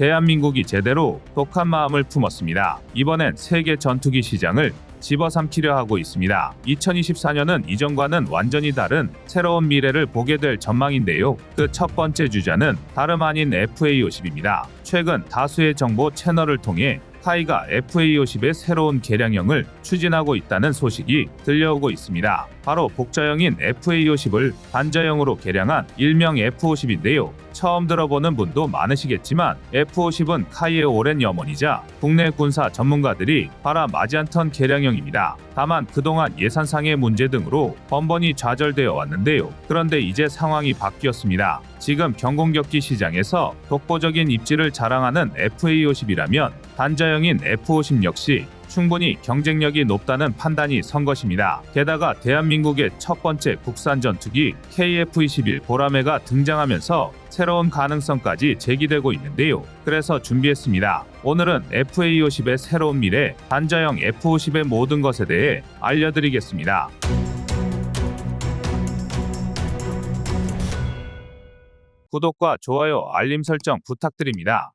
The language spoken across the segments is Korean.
대한민국이 제대로 독한 마음을 품었습니다. 이번엔 세계 전투기 시장을 집어삼키려 하고 있습니다. 2024년은 이전과는 완전히 다른 새로운 미래를 보게 될 전망인데요. 그 첫 번째 주자는 다름 아닌 FA50입니다. 최근 다수의 정보 채널을 통해 타이가 FA50의 새로운 개량형을 추진하고 있다는 소식이 들려오고 있습니다. 바로 복자형인 FA50을 단자형으로 개량한 일명 F50인데요. 처음 들어보는 분도 많으시겠지만 F50은 카이의 오랜 염원이자 국내 군사 전문가들이 바라마지 않던 개량형입니다. 다만 그동안 예산상의 문제 등으로 번번이 좌절되어 왔는데요. 그런데 이제 상황이 바뀌었습니다. 지금 경공격기 시장에서 독보적인 입지를 자랑하는 FA50이라면 단자형인 F50 역시 충분히 경쟁력이 높다는 판단이 선 것입니다. 게다가 대한민국의 첫 번째 국산 전투기 KF-21 보라매가 등장하면서 새로운 가능성까지 제기되고 있는데요. 그래서 준비했습니다. 오늘은 FA50의 새로운 미래, 단자형 F50의 모든 것에 대해 알려드리겠습니다. 구독과 좋아요, 알림 설정 부탁드립니다.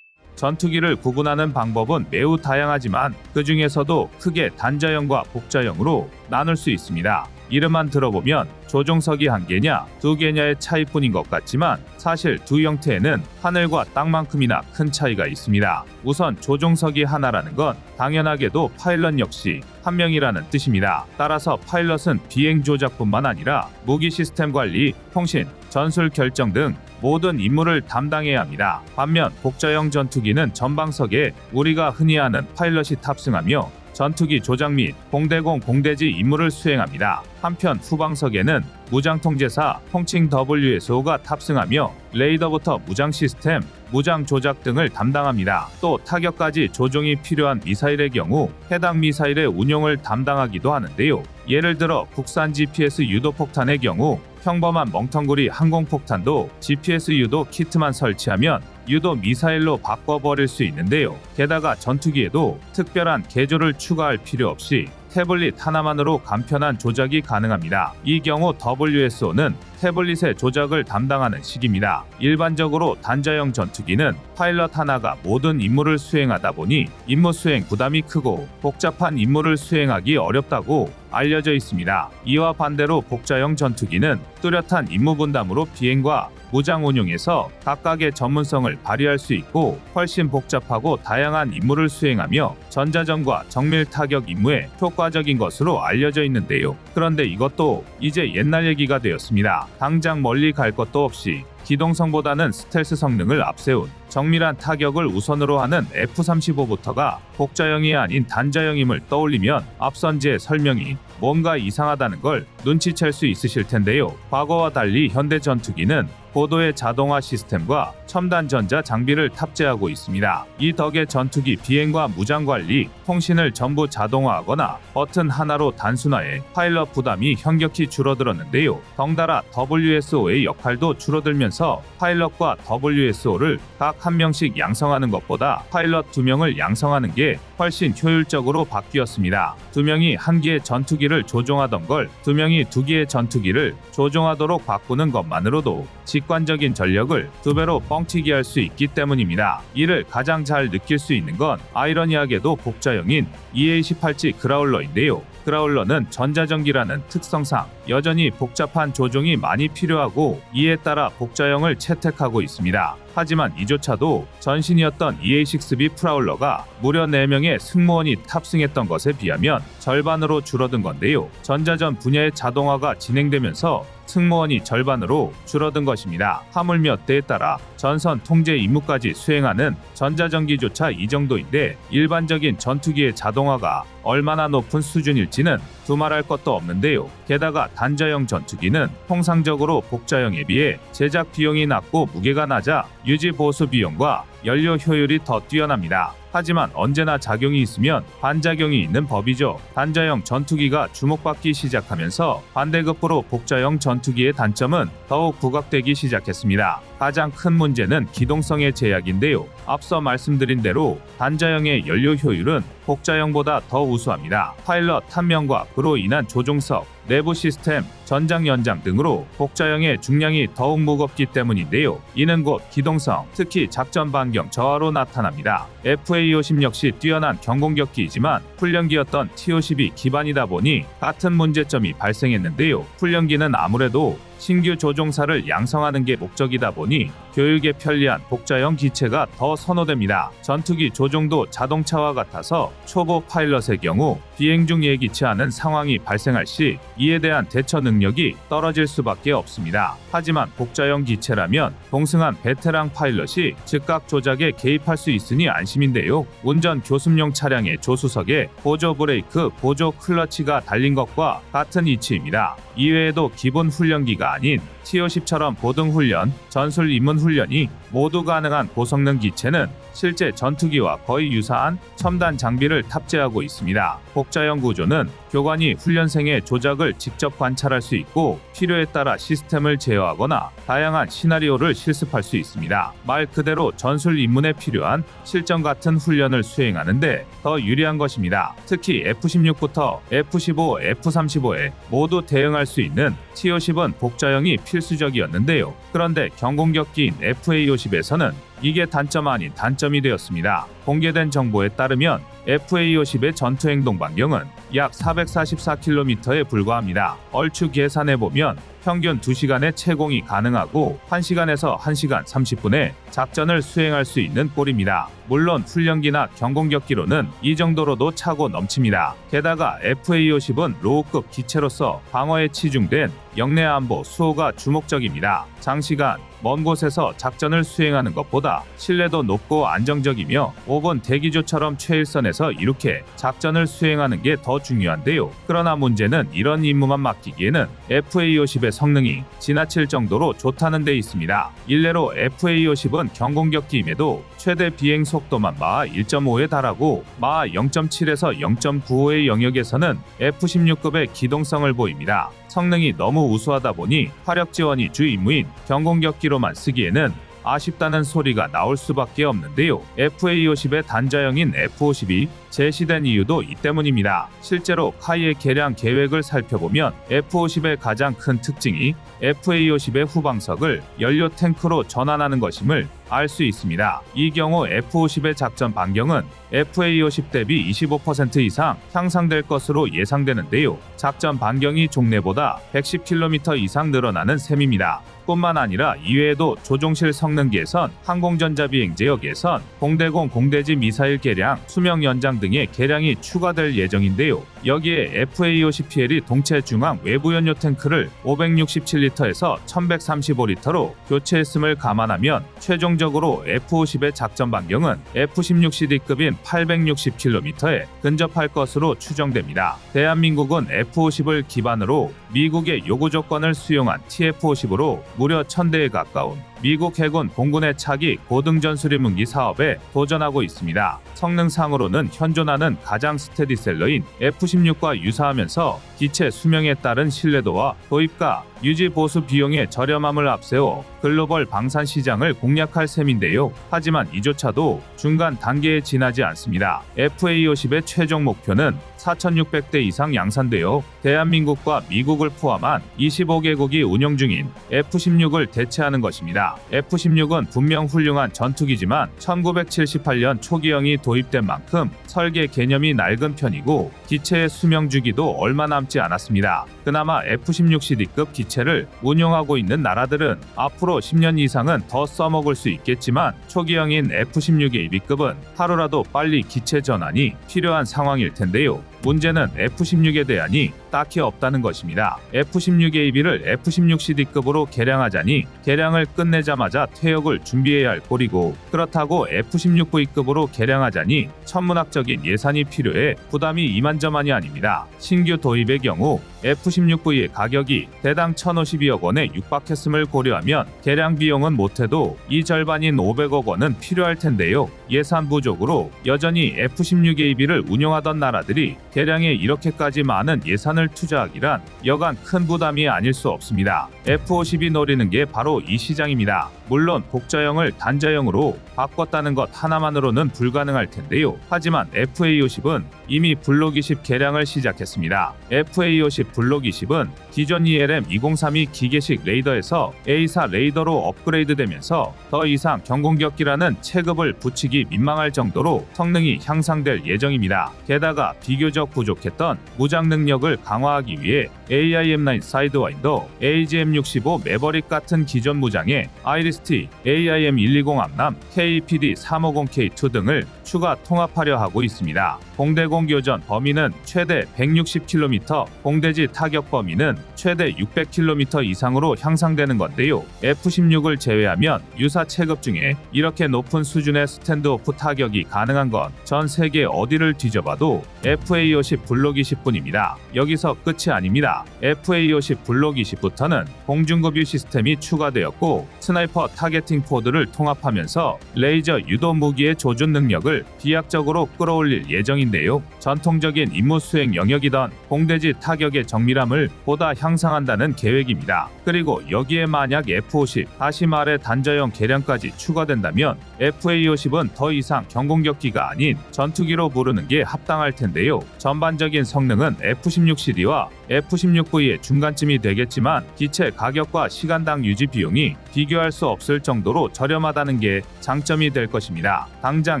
전투기를 구분하는 방법은 매우 다양하지만 그 중에서도 크게 단자형과 복자형으로 나눌 수 있습니다. 이름만 들어보면 조종석이 한 개냐, 두 개냐의 차이뿐인 것 같지만 사실 두 형태에는 하늘과 땅만큼이나 큰 차이가 있습니다. 우선 조종석이 하나라는 건 당연하게도 파일럿 역시 한 명이라는 뜻입니다. 따라서 파일럿은 비행 조작뿐만 아니라 무기 시스템 관리, 통신, 전술 결정 등 모든 임무를 담당해야 합니다. 반면 복자형 전투기는 전방석에 우리가 흔히 아는 파일럿이 탑승하며 전투기 조작 및 공대공 공대지 임무를 수행합니다. 한편 후방석에는 무장통제사 통칭 WSO가 탑승하며 레이더부터 무장 시스템, 무장 조작 등을 담당합니다. 또 타격까지 조종이 필요한 미사일의 경우 해당 미사일의 운용을 담당하기도 하는데요. 예를 들어 국산 GPS 유도 폭탄의 경우 평범한 멍텅구리 항공폭탄도 GPS 유도 키트만 설치하면 유도 미사일로 바꿔버릴 수 있는데요. 게다가 전투기에도 특별한 개조를 추가할 필요 없이 태블릿 하나만으로 간편한 조작이 가능합니다. 이 경우 WSO는 태블릿의 조작을 담당하는 식입니다. 일반적으로 단자형 전투기는 파일럿 하나가 모든 임무를 수행하다 보니 임무 수행 부담이 크고 복잡한 임무를 수행하기 어렵다고 알려져 있습니다. 이와 반대로 복자형 전투기는 뚜렷한 임무 분담으로 비행과 무장 운용에서 각각의 전문성을 발휘할 수 있고 훨씬 복잡하고 다양한 임무를 수행하며 전자전과 정밀 타격 임무에 효과적인 것으로 알려져 있는데요. 그런데 이것도 이제 옛날 얘기가 되었습니다. 당장 멀리 갈 것도 없이 기동성보다는 스텔스 성능을 앞세운 정밀한 타격을 우선으로 하는 F-35부터가 복자형이 아닌 단자형임을 떠올리면 앞선 제 설명이 뭔가 이상하다는 걸 눈치챌 수 있으실 텐데요. 과거와 달리 현대 전투기는 고도의 자동화 시스템과 첨단 전자 장비를 탑재하고 있습니다. 이 덕에 전투기 비행과 무장 관리, 통신을 전부 자동화하거나 버튼 하나로 단순화해 파일럿 부담이 현격히 줄어들었는데요. 덩달아 WSO의 역할도 줄어들면서 파일럿과 WSO를 각 한 명씩 양성하는 것보다 파일럿 2명을 양성하는 게 훨씬 효율적으로 바뀌었습니다. 2명이 한 개의 전투기를 조종하던 걸 2명이 2개의 전투기를 조종하도록 바꾸는 것만으로도 직관적인 전력을 2배로 뻥튀기 할 수 있기 때문입니다. 이를 가장 잘 느낄 수 있는 건 아이러니하게도 복자형인 EA-18G 그라울러인데요. 그라울러는 전자전기라는 특성상 여전히 복잡한 조종이 많이 필요하고 이에 따라 복자형을 채택하고 있습니다. 하지만 이조차도 전신이었던 EA-6B 프라울러가 무려 4명의 승무원이 탑승했던 것에 비하면 절반으로 줄어든 건데요. 전자전 분야의 자동화가 진행되면서 승무원이 절반으로 줄어든 것입니다. 하물며 때에 따라 전선 통제 임무까지 수행하는 전자전기조차 이 정도인데 일반적인 전투기의 자동화가 얼마나 높은 수준일지는 두말할 것도 없는데요. 게다가 단자형 전투기는 통상적으로 복자형에 비해 제작 비용이 낮고 무게가 낮아 유지 보수 비용과 연료 효율이 더 뛰어납니다. 하지만 언제나 작용이 있으면 반작용이 있는 법이죠. 단자형 전투기가 주목받기 시작하면서 반대급부로 복자형 전투기의 단점은 더욱 부각되기 시작했습니다. 가장 큰 문제는 기동성의 제약인데요. 앞서 말씀드린 대로 단자형의 연료 효율은 복자형보다 더 우수합니다. 파일럿 한 명과 그로 인한 조종석, 내부 시스템, 전장 연장 등으로 복자형의 중량이 더욱 무겁기 때문인데요. 이는 곧 기동성, 특히 작전 반경 저하로 나타납니다. FA-50 역시 뛰어난 경공격기이지만 훈련기였던 T-50이 기반이다 보니 같은 문제점이 발생했는데요. 훈련기는 아무래도 신규 조종사를 양성하는 게 목적이다 보니 교육에 편리한 복자형 기체가 더 선호됩니다. 전투기 조종도 자동차와 같아서 초보 파일럿의 경우 비행 중 예기치 않은 상황이 발생할 시 이에 대한 대처 능력이 떨어질 수밖에 없습니다. 하지만 복자형 기체라면 동승한 베테랑 파일럿이 즉각 조작에 개입할 수 있으니 안심인데요. 운전 교습용 차량의 조수석에 보조 브레이크, 보조 클러치가 달린 것과 같은 이치입니다. 이외에도 기본 훈련기가 아닌 T-50처럼 보등 훈련, 전술 입문 훈련이 모두 가능한 고성능 기체는 실제 전투기와 거의 유사한 첨단 장비를 탑재하고 있습니다. 복자형 구조는 교관이 훈련생의 조작을 직접 관찰할 수 있고 필요에 따라 시스템을 제어하거나 다양한 시나리오를 실습할 수 있습니다. 말 그대로 전술 입문에 필요한 실전 같은 훈련을 수행하는데 더 유리한 것입니다. 특히 F-16부터 F-15, F-35에 모두 대응할 수 있는 T-50은 복자형이 필수적이었는데요. 그런데 경공격기인 FA-50에서는 이게 단점 아닌 단점이 되었습니다. 공개된 정보에 따르면 FA-50의 전투행동 반경은 약 444km에 불과합니다. 얼추 계산해보면 평균 2시간의 채공이 가능하고 1시간에서 1시간 30분에 작전을 수행할 수 있는 꼴입니다. 물론 훈련기나 경공격기로는 이 정도로도 차고 넘칩니다. 게다가 FA-50은 로우급 기체로서 방어에 치중된 영내 안보 수호가 주목적입니다. 장시간 먼 곳에서 작전을 수행하는 것보다 신뢰도 높고 안정적이며 5분 대기조처럼 최일선에서 이렇게 작전을 수행하는 게 더 중요한데요. 그러나 문제는 이런 임무만 맡기기에는 FA-50의 성능이 지나칠 정도로 좋다는 데 있습니다. 일례로 FA-50은 경공격기임에도 최대 비행 속도만 마하 1.5에 달하고 마하 0.7에서 0.95의 영역에서는 F-16급의 기동성을 보입니다. 성능이 너무 우수하다 보니 화력 지원이 주 임무인 경공격기로만 쓰기에는 아쉽다는 소리가 나올 수밖에 없는데요. FA-50의 단자형인 F-52 제시된 이유도 이 때문입니다. 실제로 카이의 개량 계획을 살펴보면 F-50의 가장 큰 특징이 FA-50의 후방석을 연료 탱크로 전환하는 것임을 알 수 있습니다. 이 경우 F-50의 작전 반경은 FA-50 대비 25% 이상 향상될 것으로 예상되는데요. 작전 반경이 종래보다 110km 이상 늘어나는 셈입니다. 뿐만 아니라 이외에도 조종실 성능 개선, 항공전자 비행제어 개선, 공대공 공대지 미사일 개량, 수명 연장 등의 개량이 추가될 예정인데요. 여기에 FA-50PL이 동체 중앙 외부 연료 탱크를 567리터에서 1135리터로 교체했음을 감안하면 최종적으로 F-50의 작전 반경은 F-16CD급인 860km에 근접할 것으로 추정됩니다. 대한민국은 F-50을 기반으로 미국의 요구 조건을 수용한 TF-50으로 무려 1000대에 가까운 미국 해군 공군의 차기 고등전술의 무기 사업에 도전하고 있습니다. 성능상으로는 현존하는 가장 스테디셀러인 F-16과 유사하면서 기체 수명에 따른 신뢰도와 도입가, 유지 보수 비용의 저렴함을 앞세워 글로벌 방산 시장을 공략할 셈인데요. 하지만 이조차도 중간 단계에 지나지 않습니다. FA-50의 최종 목표는 4,600대 이상 양산되어 대한민국과 미국을 포함한 25개국이 운영 중인 F-16을 대체하는 것입니다. F-16은 분명 훌륭한 전투기지만 1978년 초기형이 도입된 만큼 설계 개념이 낡은 편이고 기체의 수명 주기도 얼마 남지 않았습니다. 그나마 F-16CD급 기체를 운용하고 있는 나라들은 앞으로 10년 이상은 더 써먹을 수 있겠지만 초기형인 F-16AB급은 하루라도 빨리 기체 전환이 필요한 상황일 텐데요. 문제는 F-16에 대한이 딱히 없다는 것입니다. F-16AB를 F-16CD급으로 개량하자니 개량을 끝내자마자 퇴역을 준비해야 할 꼴이고 그렇다고 F-16V급으로 개량하자니 천문학적인 예산이 필요해 부담이 이만저만이 아닙니다. 신규 도입의 경우 F-16V의 가격이 대당 1,052억 원에 육박했음을 고려하면 개량 비용은 못해도 이 절반인 500억 원은 필요할 텐데요. 예산 부족으로 여전히 F-16AB를 운용하던 나라들이 개량에 이렇게까지 많은 예산을 투자하기란 여간 큰 부담이 아닐 수 없습니다. F-50이 노리는 게 바로 이 시장입니다. 물론 복자형을 단자형으로 바꿨다는 것 하나만으로는 불가능할 텐데요. 하지만 FA50은 이미 블록 20 개량을 시작했습니다. FA50 블록 20은 기존 ELM2032 기계식 레이더에서 A4 레이더로 업그레이드되면서 더 이상 경공격기라는 체급을 붙이기 민망할 정도로 성능이 향상될 예정입니다. 게다가 비교적 부족했던 무장 능력을 강화하기 위해 AIM-9 사이드와인더, AGM-65 매버릭 같은 기존 무장에 아이리스-T, AIM-120 암람, KPD-350K2 등을 추가 통합하려 하고 있습니다. 공대공 교전 범위는 최대 160km, 공대지 타격 범위는 최대 600km 이상으로 향상되는 건데요. F-16을 제외하면 유사 체급 중에 이렇게 높은 수준의 스탠드오프 타격이 가능한 건 전 세계 어디를 뒤져봐도 FA-50 블록 20뿐입니다. 여기서 끝이 아닙니다. FA-50 블록 20부터는 공중급유 시스템이 추가되었고 스나이퍼 타겟팅 포드를 통합하면서 레이저 유도 무기의 조준 능력을 비약적으로 끌어올릴 예정인데요. 전통적인 임무 수행 영역이던 공대지 타격의 정밀함을 보다 향상한다는 계획입니다. 그리고 여기에 만약 F-50, 다시 말해 단자형 개량까지 추가된다면 FA-50은 더 이상 경공격기가 아닌 전투기로 부르는 게 합당할 텐데요. 전반적인 성능은 F-16 CD와 F-16V의 중간쯤이 되겠지만 기체 가격과 시간당 유지 비용이 비교할 수 없을 정도로 저렴하다는 게 장점이 될 것입니다. 당장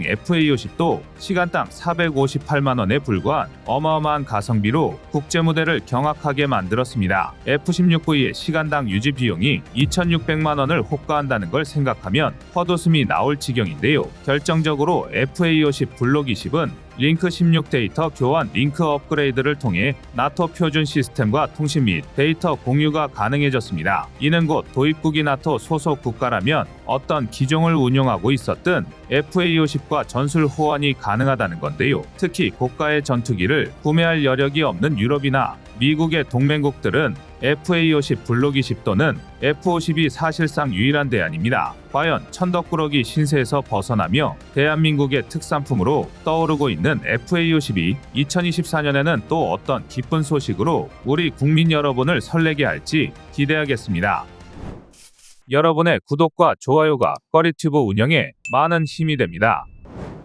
FA-50도 시간당 458만원에 불과한 어마어마한 가성비로 국제무대를 경악하게 만들었습니다. F-16V의 시간당 유지 비용이 2,600만원을 호가한다는 걸 생각하면 헛웃음이 나올 지경인데요. 결정적으로 FA-50 블록 20은 링크 16 데이터 교환 링크 업그레이드를 통해 나토 표준 시스템과 통신 및 데이터 공유가 가능해졌습니다. 이는 곧 도입국이 나토 소속 국가라면 어떤 기종을 운용하고 있었든 FA-50과 전술 호환이 가능하다는 건데요. 특히 고가의 전투기를 구매할 여력이 없는 유럽이나 미국의 동맹국들은 FA-50 블록 20 또는 F-50이 사실상 유일한 대안입니다. 과연 천덕꾸러기 신세에서 벗어나며 대한민국의 특산품으로 떠오르고 있는 FA-50이 2024년에는 또 어떤 기쁜 소식으로 우리 국민 여러분을 설레게 할지 기대하겠습니다. 여러분의 구독과 좋아요가 꺼리튜브 운영에 많은 힘이 됩니다.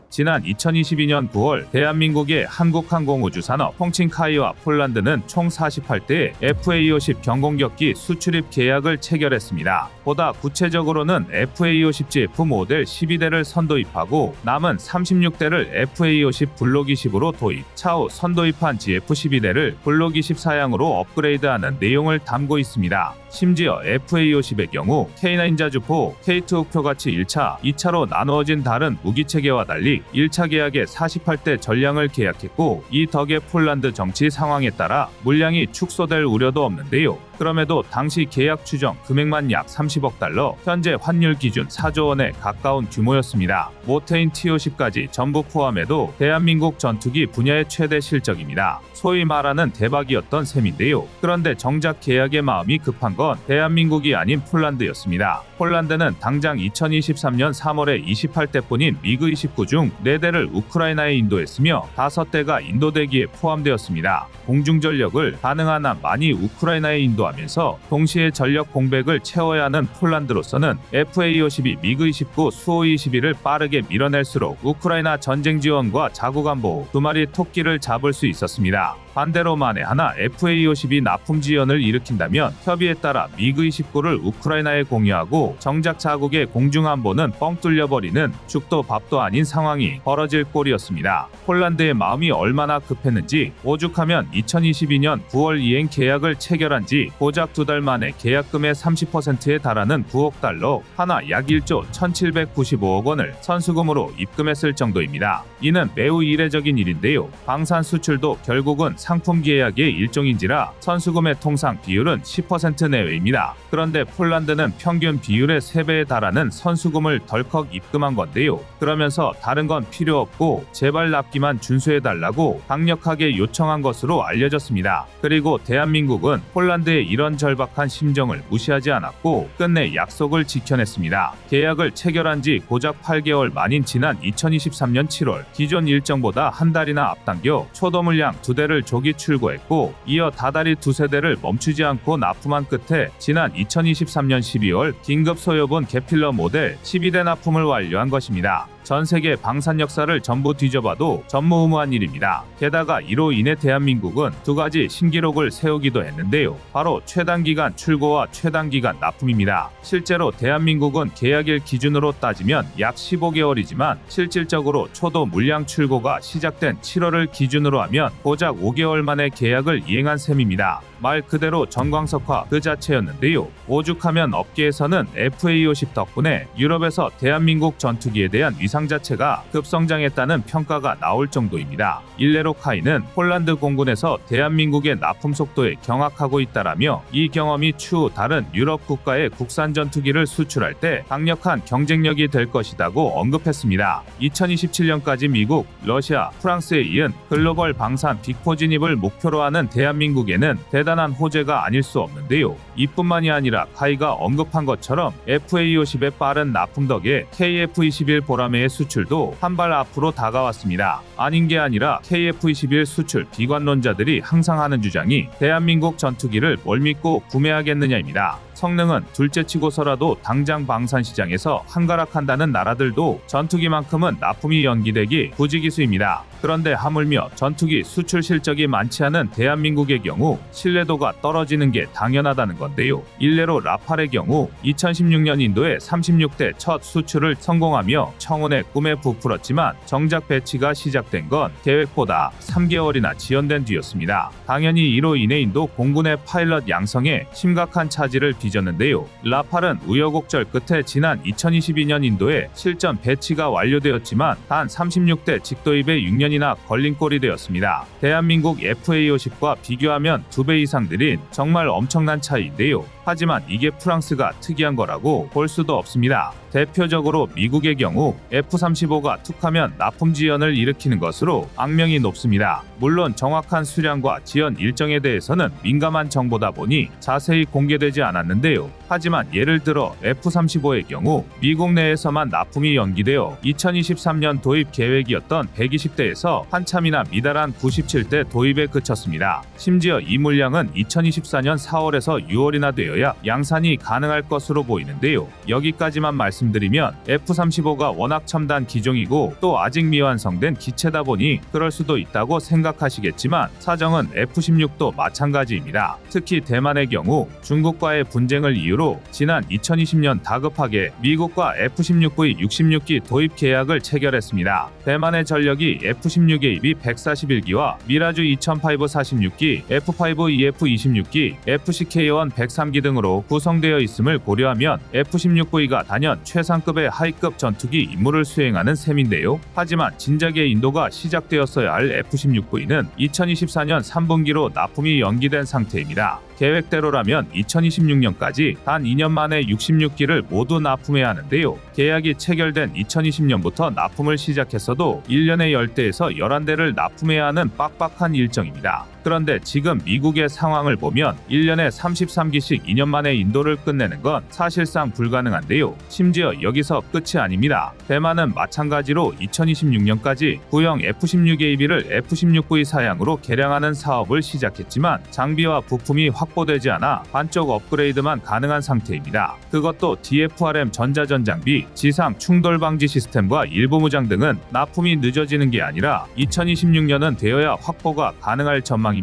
지난 2022년 9월 대한민국의 한국항공우주산업 홍칭카이와 폴란드는 총 48대의 FA-50 경공격기 수출입 계약을 체결했습니다. 보다 구체적으로는 FA-50GF 모델 12대를 선도입하고 남은 36대를 FA-50 블록 20으로 도입, 차후 선도입한 GF12대를 블록 20 사양으로 업그레이드하는 내용을 담고 있습니다. 심지어 FA-50의 경우 K9 자주포, K2 흑표같이 1차, 2차로 나누어진 다른 무기체계와 달리 1차 계약에 48대 전량을 계약했고 이 덕에 폴란드 정치 상황에 따라 물량이 축소될 우려도 없는데요. 그럼에도 당시 계약 추정 금액만 약 30억 달러, 현재 환율 기준 4조 원에 가까운 규모였습니다. 모테인 T-50까지 전부 포함해도 대한민국 전투기 분야의 최대 실적입니다. 소위 말하는 대박이었던 셈인데요. 그런데 정작 계약의 마음이 급한 건 대한민국이 아닌 폴란드였습니다. 폴란드는 당장 2023년 3월에 28대뿐인 미그 29 중 4대를 우크라이나에 인도했으며 5대가 인도 대기에 포함되었습니다. 공중전력을 가능한 한 많이 우크라이나에 인도하면서 동시에 전력 공백을 채워야 하는 폴란드로서는 FA-52, 미그 29, 수호 21을 빠르게 밀어낼수록 우크라이나 전쟁 지원과 자국안 보호, 2마리 토끼를 잡을 수 있었습니다. 반대로 만에 하나 FA-52 납품 지연을 일으킨다면 협의에 따라 미그 29를 우크라이나에 공유하고 정작 자국의 공중안보는 뻥 뚫려버리는 죽도 밥도 아닌 상황이 벌어질 꼴이었습니다. 폴란드의 마음이 얼마나 급했는지 오죽하면 2022년 9월 이행 계약을 체결한 지 고작 2달 만에 계약금의 30%에 달하는 9억 달러, 하나 약 1조 1795억 원을 선수금으로 입금했을 정도입니다. 이는 매우 이례적인 일인데요. 방산 수출도 결국은 상품 계약의 일종인지라 선수금의 통상 비율은 10% 내외입니다. 그런데 폴란드는 평균 비율의 3배에 달하는 선수금을 덜컥 입금한 건데요. 그러면서 다른 건 필요 없고 제발 납기만 준수해달라고 강력하게 요청한 것으로 알려졌습니다. 그리고 대한민국은 폴란드의 이런 절박한 심정을 무시하지 않았고 끝내 약속을 지켜냈습니다. 계약을 체결한 지 고작 8개월 만인 지난 2023년 7월 기존 일정보다 한 달이나 앞당겨 초도 물량 2대를 조기 출고했고 이어 다달이 2세대를 멈추지 않고 납품한 끝에 지난 2023년 12월 긴급 소요분 개필러 모델 12대 납품을 완료한 것입니다. 전 세계 방산 역사를 전부 뒤져봐도 전무후무한 일입니다. 게다가 이로 인해 대한민국은 2가지 신기록을 세우기도 했는데요. 바로 최단기간 출고와 최단기간 납품입니다. 실제로 대한민국은 계약일 기준으로 따지면 약 15개월이지만 실질적으로 초도 물량 출고가 시작된 7월을 기준으로 하면 고작 5개월 만에 계약을 이행한 셈입니다. 말 그대로 전광석화 그 자체였는데요. 오죽하면 업계에서는 FA50 덕분에 유럽에서 대한민국 전투기에 대한 위상 자체가 급성장했다는 평가가 나올 정도입니다. 일례로 카이는 폴란드 공군에서 대한민국의 납품 속도에 경악하고 있다라며 이 경험이 추후 다른 유럽 국가의 국산 전투기를 수출할 때 강력한 경쟁력이 될 것이라고 언급했습니다. 2027년까지 미국, 러시아, 프랑스에 이은 글로벌 방산 빅4 진입을 목표로 하는 대한민국에는 대단한 호재가 아닐 수 없는데요. 이뿐만이 아니라 카이가 언급한 것처럼 FA50의 빠른 납품 덕에 KF-21 보라매의 수출도 한 발 앞으로 다가왔습니다. 아닌 게 아니라 KF-21 수출 비관론자들이 항상 하는 주장이 대한민국 전투기를 뭘 믿고 구매하겠느냐입니다. 성능은 둘째치고서라도 당장 방산시장에서 한가락한다는 나라들도 전투기만큼은 납품이 연기되기 부지기수입니다. 그런데 하물며 전투기 수출 실적이 많지 않은 대한민국의 경우 신뢰도가 떨어지는 게 당연하다는 건데요. 일례로 라팔의 경우 2016년 인도에 36대 첫 수출을 성공하며 청운의 꿈에 부풀었지만 정작 배치가 시작된 건 계획보다 3개월이나 지연된 뒤였습니다. 당연히 이로 인해 인도 공군의 파일럿 양성에 심각한 차질을 빚었는데요. 라팔은 우여곡절 끝에 지난 2022년 인도에 실전 배치가 완료되었지만 단 36대 직도입에 6년이나 걸린 꼴이 되었습니다. 대한민국 FA50과 비교하면 2배 이상 느린 정말 엄청난 차이인데요. 하지만 이게 프랑스가 특이한 거라고 볼 수도 없습니다. 대표적으로 미국의 경우 F-35가 툭하면 납품 지연을 일으키는 것으로 악명이 높습니다. 물론 정확한 수량과 지연 일정에 대해서는 민감한 정보다 보니 자세히 공개되지 않았는데요. 하지만 예를 들어 F-35의 경우 미국 내에서만 납품이 연기되어 2023년 도입 계획이었던 120대에서 한참이나 미달한 97대 도입에 그쳤습니다. 심지어 이 물량은 2024년 4월에서 6월이나 되어야 양산이 가능할 것으로 보이는데요. 여기까지만 말씀드리면 F-35가 워낙 첨단 기종이고 또 아직 미완성된 기체다 보니 그럴 수도 있다고 생각하시겠지만 사정은 F-16도 마찬가지입니다. 특히 대만의 경우 중국과의 분쟁을 이유로 지난 2020년 다급하게 미국과 F-16V 66기 도입 계약을 체결했습니다. 대만의 전력이 F-16A-B 141기와 미라주 2005 46기, F-5EF 26기, FC-K1 103기 등으로 구성되어 있음을 고려하면 F-16V가 단연 최상급의 하이급 전투기 임무를 수행하는 셈인데요. 하지만 진작에 인도가 시작되었어야 할 F-16V는 2024년 3분기로 납품이 연기된 상태입니다. 계획대로라면 2026년까지 단 2년 만에 66기를 모두 납품해야 하는데요. 계약이 체결된 2020년부터 납품을 시작했어도 1년에 10대에서 11대를 납품해야 하는 빡빡한 일정입니다. 그런데 지금 미국의 상황을 보면 1년에 33기씩 2년 만에 인도를 끝내는 건 사실상 불가능한데요. 심지어 여기서 끝이 아닙니다. 대만은 마찬가지로 2026년까지 구형 F-16AB를 F-16V 사양으로 개량하는 사업을 시작했지만 장비와 부품이 확보되지 않아 반쪽 업그레이드만 가능한 상태입니다. 그것도 DFRM 전자전장비, 지상 충돌 방지 시스템과 일부 무장 등은 납품이 늦어지는 게 아니라 2026년은 되어야 확보가 가능할 전망입니다.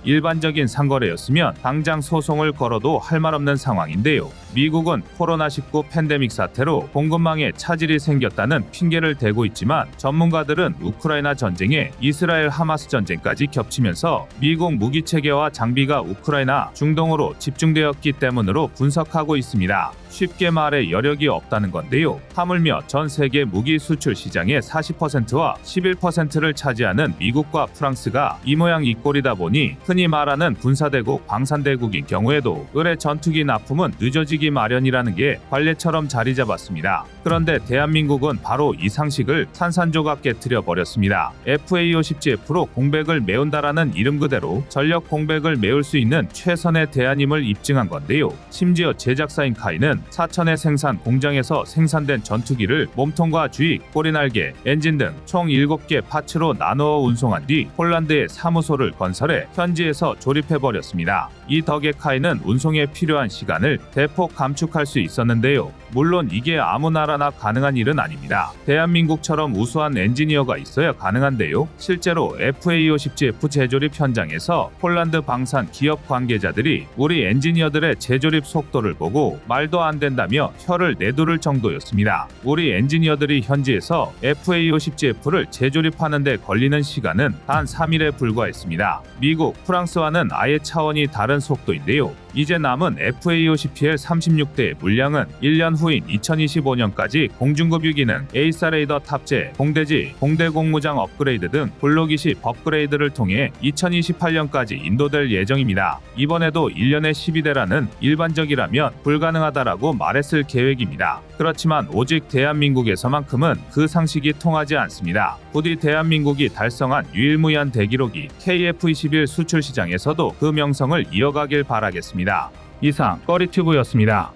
일반적인 상거래였으면 당장 소송을 걸어도 할 말 없는 상황인데요. 미국은 코로나19 팬데믹 사태로 공급망에 차질이 생겼다는 핑계를 대고 있지만 전문가들은 우크라이나 전쟁에 이스라엘 하마스 전쟁까지 겹치면서 미국 무기 체계와 장비가 우크라이나, 중동으로 집중되었기 때문으로 분석하고 있습니다. 쉽게 말해 여력이 없다는 건데요. 하물며 전 세계 무기 수출 시장의 40%와 11%를 차지하는 미국과 프랑스가 이 모양 이 꼴이다 보니 흔히 말하는 군사대국, 방산대국인 경우에도 의뢰 전투기 납품은 늦어지기 마련이라는 게 관례처럼 자리 잡았습니다. 그런데 대한민국은 바로 이 상식을 산산조각 깨트려 버렸습니다. FA-50GF로 공백을 메운다라는 이름 그대로 전력 공백을 메울 수 있는 최선의 대안임을 입증한 건데요. 심지어 제작사인 카이는 사천의 생산 공장에서 생산된 전투기를 몸통과 주익, 꼬리날개, 엔진 등 총 7개 파츠로 나누어 운송한 뒤 폴란드에 사무소를 건설해 현지에서 조립해버렸습니다. 이 덕에 카이는 운송에 필요한 시간을 대폭 감축할 수 있었는데요. 물론 이게 아무 나라나 가능한 일은 아닙니다. 대한민국처럼 우수한 엔지니어가 있어야 가능한데요. 실제로 FA-50GF 제조립 현장에서 폴란드 방산 기업 관계자들이 우리 엔지니어들의 제조립 속도를 보고 말도 안 된다며 혀를 내두를 정도였습니다. 우리 엔지니어들이 현지에서 FA-50GF를 제조립하는 데 걸리는 시간은 단 3일에 불과했습니다. 미국, 프랑스와는 아예 차원이 다른 속도인데요. 이제 남은 FA-50PL 36대의 물량은 1년 후인 2025년까지 공중급 유기능, 에이사 레이더 탑재, 공대지, 공대 공무장 업그레이드 등 블록 20 업그레이드를 통해 2028년까지 인도될 예정입니다. 이번에도 1년에 12대라는 일반적이라면 불가능하다라고 말했을 계획입니다. 그렇지만 오직 대한민국에서만큼은 그 상식이 통하지 않습니다. 부디 대한민국이 달성한 유일무이한 대기록이 KF-21 수출 시장에서도 그 명성을 이어가길 바라겠습니다. 이상 꺼리튜브였습니다.